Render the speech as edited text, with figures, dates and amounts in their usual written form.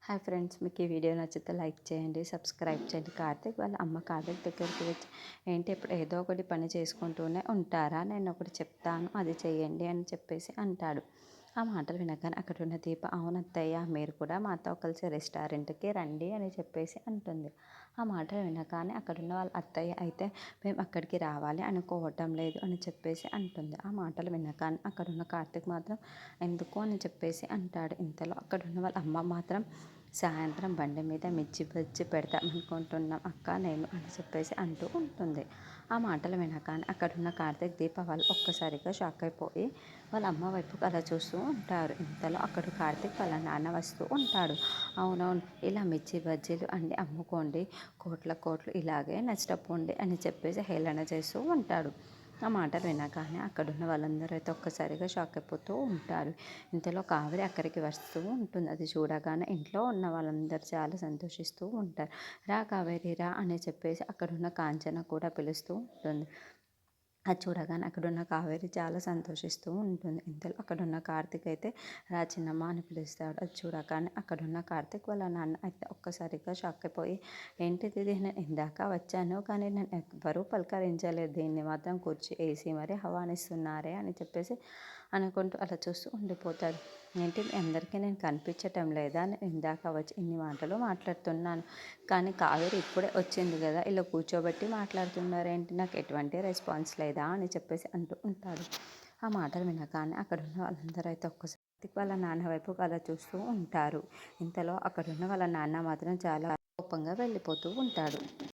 Hi friends, మీకు ఈ video నచ్చితే లైక్ చేయండి, సబ్స్క్రైబ్ చేయండి. కార్తీక్ వాళ్ళ అమ్మ కార్తీక్ దగ్గరికి వచ్చి, ఏంటి ఇప్పుడు ఏదో ఒకటి పని చేసుకుంటూనే ఉంటారా, నేను ఒకటి చెప్తాను అది చేయండి అని చెప్పేసి అంటాడు. ఆ మాటలు వినగానే అక్కడ ఉన్న దీప, అవును అత్తయ్య, మీరు కూడా మాతో కలిసి రెస్టారెంట్కి రండి అని చెప్పేసి అంటుంది. ఆ మాటలు వినగానే అక్కడున్న వాళ్ళ అత్తయ్య అయితే, మేము అక్కడికి రావాలి అనుకోవటం లేదు అని చెప్పేసి అంటుంది. ఆ మాటలు వినగానే అక్కడున్న కార్తీక్ మాత్రం ఎందుకు అని చెప్పేసి అంటాడు. ఇంతలో అక్కడున్న వాళ్ళ అమ్మ మాత్రం, సాయంత్రం బండి మీద మిర్చి బజ్జి పెడతాం అనుకుంటున్నాం అక్క నేను అని చెప్పేసి అంటూ ఉంటుంది. ఆ మాటలు వినగానే అక్కడున్న కార్తీక్, దీప వాళ్ళు ఒక్కసారిగా షాక్ అయిపోయి వాళ్ళ అమ్మ వైపుకి అలా చూస్తూ ఉంటారు. ఇంతలో అక్కడ కార్తీక్ వాళ్ళ నాన్న వస్తూ ఉంటాడు. అవునవును, ఇలా మిర్చి బజ్జీలు అన్నీ అమ్ముకోండి, కోట్ల కోట్లు ఇలాగే నష్టపోండి అని చెప్పేసి హేళన చేస్తూ ఉంటాడు. ఆ మాటలు వినగానే అక్కడున్న వాళ్ళందరూ అయితే ఒక్కసారిగా షాక్ అయిపోతూ ఉంటారు. ఇంతలో కావేరి అక్కడికి వస్తూ ఉంటుంది. అది చూడగానే ఇంట్లో ఉన్న వాళ్ళందరూ చాలా సంతోషిస్తూ ఉంటారు. రా కావేరి రా అని చెప్పేసి అక్కడున్న కాంచన కూడా పిలుస్తూ ఉంటుంది. అది చూడగానే అక్కడున్న కావేరి చాలా సంతోషిస్తూ ఉంటుంది. ఇంతలో అక్కడున్న కార్తీక్ అయితే, రా చిన్నమ్మ అని పిలుస్తాడు. అది చూడగానే అక్కడున్న కార్తీక్ వాళ్ళ నాన్న అయితే ఒక్కసారిగా షాక్ అయిపోయి, ఏంటిది ఇది, నేను ఇందాక వచ్చాను కానీ నేను ఎవ్వరూ పలకరించలేదు, దీన్ని మాత్రం కుర్చీ వేసి మరీ ఆహ్వానిస్తున్నారే అని చెప్పేసి అనుకుంటూ అలా చూస్తూ ఉండిపోతాడు. ఏంటి మీ అందరికీ నేను కనిపించటం లేదా, నేను ఇందాక వచ్చి ఇన్ని మాటలు మాట్లాడుతున్నాను కానీ కావేరి ఇప్పుడే వచ్చింది కదా, ఇలా కూర్చోబెట్టి మాట్లాడుతున్నారేంటి, నాకు ఎటువంటి రెస్పాన్స్ లేదా అని చెప్పేసి అంటూ ఉంటాడు. ఆ మాటలు వినగానే అక్కడున్న వాళ్ళందరూ అయితే ఒక్కసారి వాళ్ళ నాన్న వైపు అలా చూస్తూ ఉంటారు. ఇంతలో అక్కడున్న వాళ్ళ నాన్న మాత్రం చాలా కోపంగా వెళ్ళిపోతూ ఉంటాడు.